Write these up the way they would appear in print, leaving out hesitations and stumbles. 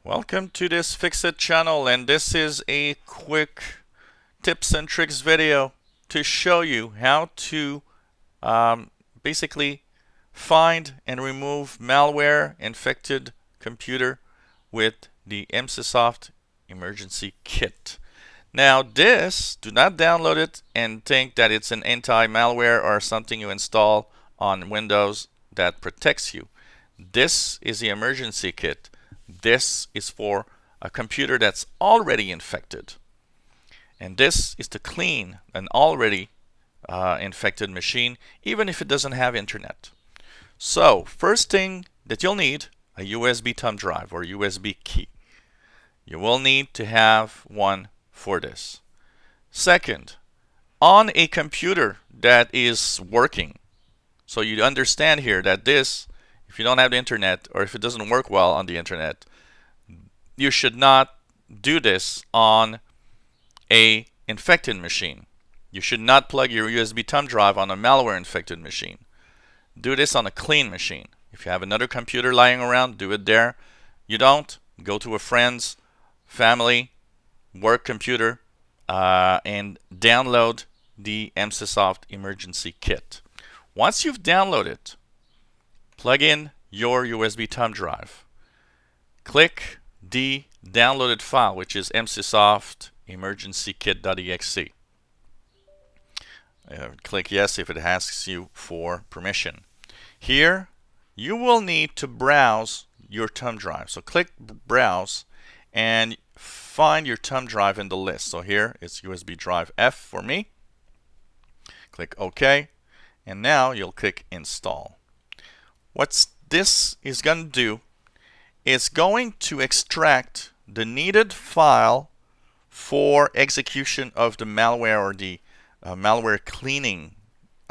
Welcome to this Fixit channel, and this is a quick tips and tricks video to show you how to basically find and remove malware infected computer with the Emsisoft Emergency Kit. Now this, do not download it and think that it's an anti-malware or something you install on Windows that protects you. This is the emergency kit. This is for a computer that's already infected. And this is to clean an already infected machine, even if it doesn't have internet. So, first thing that you'll need, a USB thumb drive or USB key. You will need to have one for this. Second, on a computer that is working. So you understand here that this, if you don't have the internet or if it doesn't work well on the internet, you should not do this on a infected machine. You should not plug your USB thumb drive on a malware infected machine. Do this on a clean machine. If you have another computer lying around, do it there. You don't, go to a friend's, family, work computer and download the Emsisoft Emergency Kit. Once you've downloaded, plug in your USB thumb drive. Click the downloaded file, which is Emsisoft Emergency Kit.exe. Click yes if it asks you for permission. Here, you will need to browse your thumb drive. So click browse and find your thumb drive in the list. So here it's USB drive F for me. Click OK, and now you'll click install. What this is going to do is going to extract the needed file for execution of the malware or the malware cleaning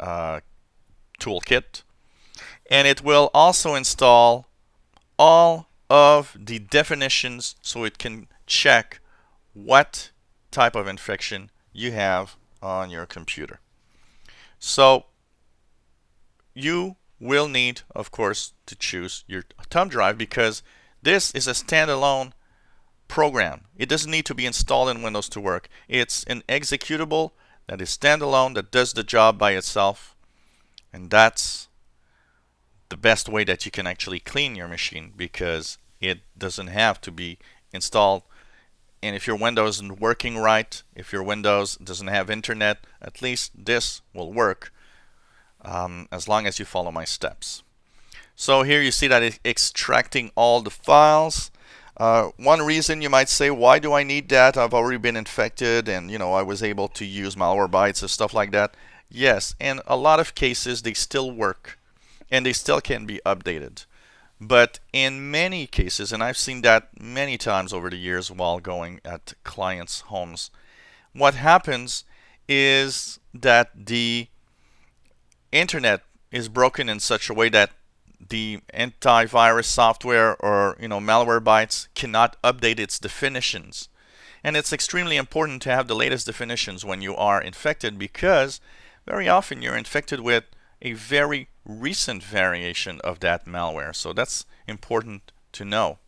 toolkit, and it will also install all of the definitions so it can check what type of infection you have on your computer. So you will need, of course, to choose your thumb drive because this is a standalone program. It doesn't need to be installed in Windows to work. It's an executable that is standalone, that does the job by itself, and that's the best way that you can actually clean your machine because it doesn't have to be installed. And if your Windows isn't working right, if your Windows doesn't have internet, at least this will work as long as you follow my steps. So here you see that it's extracting all the files. One reason you might say, why do I need that? I've already been infected and I was able to use Malwarebytes and stuff like that. Yes, in a lot of cases they still work and they still can be updated. But in many cases, and I've seen that many times over the years while going at clients' homes, what happens is that the internet is broken in such a way that the antivirus software or Malwarebytes cannot update its definitions. And it's extremely important to have the latest definitions when you are infected because very often you're infected with a very recent variation of that malware. So that's important to know.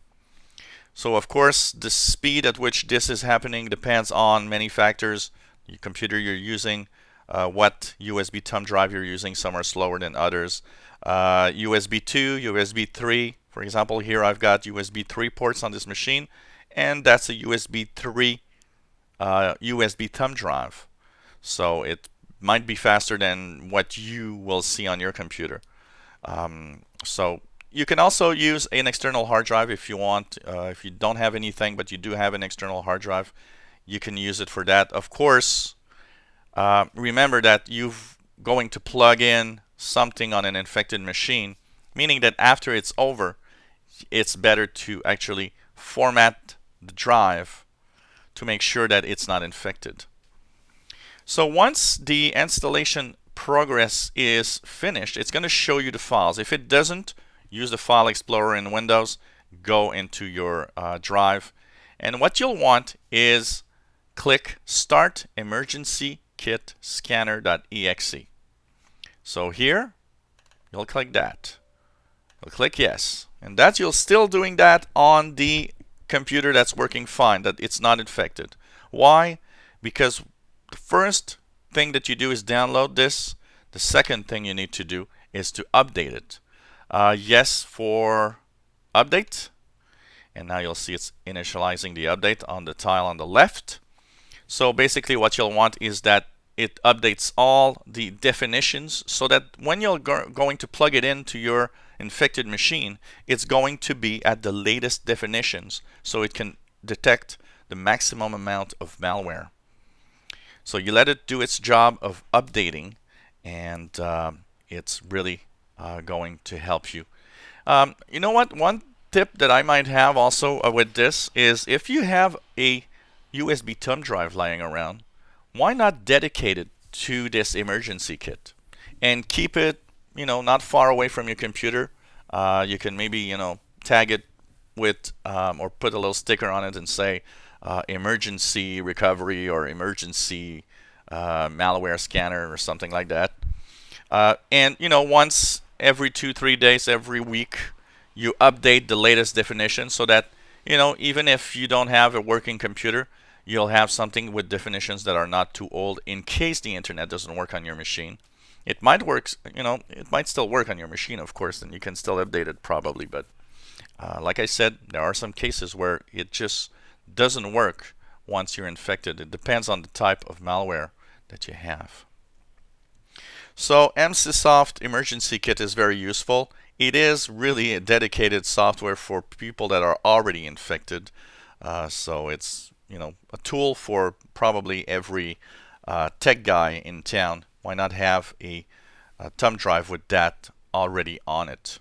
So of course the speed at which this is happening depends on many factors. The computer you're using, what USB thumb drive you're using. Some are slower than others. USB 2, USB 3. For example, here I've got USB 3 ports on this machine, and that's a USB 3 USB thumb drive. So it might be faster than what you will see on your computer. So you can also use an external hard drive if you want. If you don't have anything but you do have an external hard drive, you can use it for that. Of course, remember that you're going to plug in something on an infected machine, meaning that after it's over, it's better to actually format the drive to make sure that it's not infected. So once the installation progress is finished, it's going to show you the files. If it doesn't, use the File Explorer in Windows, go into your drive, and what you'll want is click Start Emergency Kit Scanner.exe. So here, you'll click that. You'll click yes. And that you're still doing that on the computer that's working fine, that it's not infected. Why? Because the first thing that you do is download this. The second thing you need to do is to update it. Yes for update. And now you'll see it's initializing the update on the tile on the left. So basically what you'll want is that it updates all the definitions so that when you're going to plug it into your infected machine, it's going to be at the latest definitions so it can detect the maximum amount of malware. So you let it do its job of updating, and it's really going to help you. You know what? One tip that I might have also with this is if you have a USB thumb drive lying around, why not dedicate it to this emergency kit and keep it, not far away from your computer. You can maybe, tag it with or put a little sticker on it and say emergency recovery or emergency malware scanner or something like that. And once every 2-3 days, every week, you update the latest definition so that even if you don't have a working computer, you'll have something with definitions that are not too old in case the internet doesn't work on your machine. It might work, it might still work on your machine, of course, and you can still update it probably, but like I said, there are some cases where it just doesn't work once you're infected. It depends on the type of malware that you have. So Emsisoft Emergency Kit is very useful. It is really a dedicated software for people that are already infected. So it's a tool for probably every tech guy in town. Why not have a thumb drive with that already on it?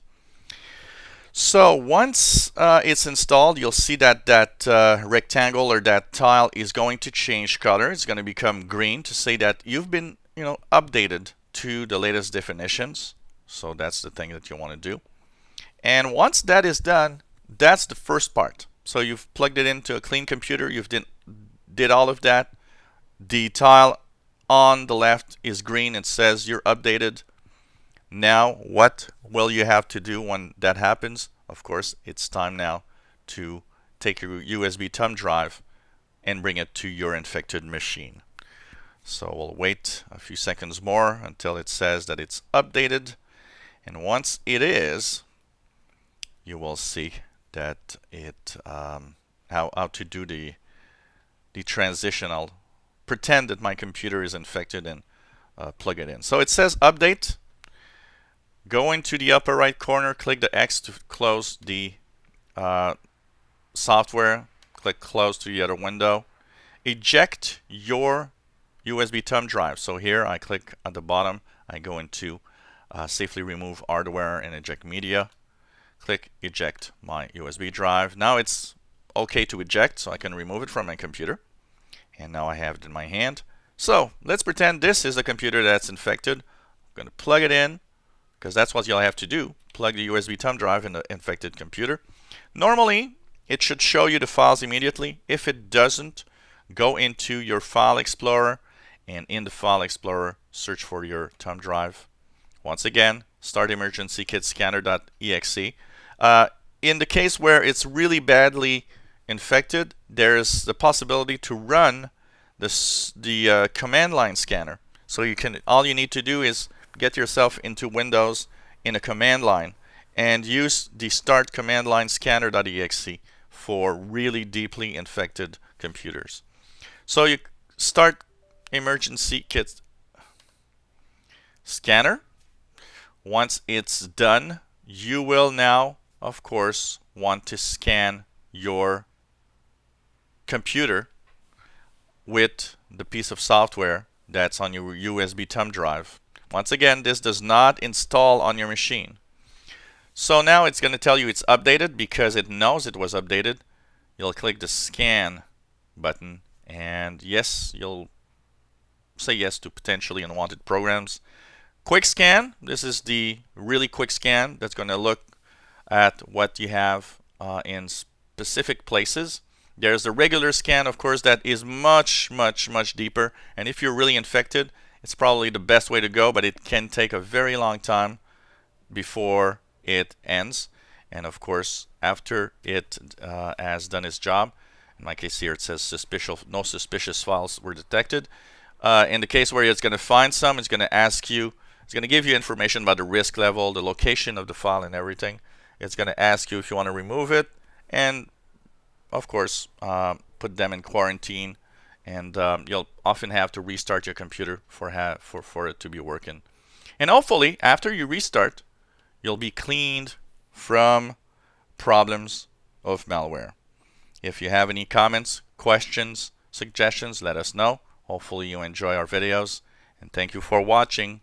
So once it's installed, you'll see that rectangle or that tile is going to change color. It's going to become green to say that you've been updated to the latest definitions. So that's the thing that you want to do. And once that is done, that's the first part. So you've plugged it into a clean computer, you've did all of that. The tile on the left is green. It says you're updated. Now what will you have to do when that happens? Of course, it's time now to take your USB thumb drive and bring it to your infected machine. So we'll wait a few seconds more until it says that it's updated. And once it is, you will see that it how to do the transition. I'll pretend that my computer is infected and plug it in. So it says update. Go into the upper right corner, click the X to close the software. Click close to the other window. Eject your USB thumb drive. So here I click at the bottom. I go into safely remove hardware and eject media. Click eject my USB drive. Now it's okay to eject, so I can remove it from my computer. And now I have it in my hand. So let's pretend this is a computer that's infected. I'm going to plug it in, because that's what you'll have to do. Plug the USB thumb drive in the infected computer. Normally, it should show you the files immediately. If it doesn't, go into your File Explorer, and in the File Explorer, search for your thumb drive. Once again, start emergency kit scanner.exe. In the case where it's really infected, there's the possibility to run the command line scanner. So all you need to do is get yourself into Windows in a command line and use the start command line scanner.exe for really deeply infected computers. So you start emergency kit scanner. Once it's done, you will now, of course, want to scan your computer with the piece of software that's on your USB thumb drive. Once again, this does not install on your machine. So now it's going to tell you it's updated because it knows it was updated. You'll click the scan button, and yes, you'll say yes to potentially unwanted programs. Quick scan, this is the really quick scan that's going to look at what you have in specific places. There's the regular scan, of course, that is much deeper, and if you're really infected, it's probably the best way to go, but it can take a very long time before it ends. And of course, after it has done its job, in my case here it says no suspicious files were detected. In the case where it's going to find some, it's going to ask you, it's going to give you information about the risk level, the location of the file, and everything. It's going to ask you if you want to remove it, and of course, put them in quarantine. And you'll often have to restart your computer for it to be working. And hopefully, after you restart, you'll be cleaned from problems of malware. If you have any comments, questions, suggestions, let us know. Hopefully you enjoy our videos, and thank you for watching.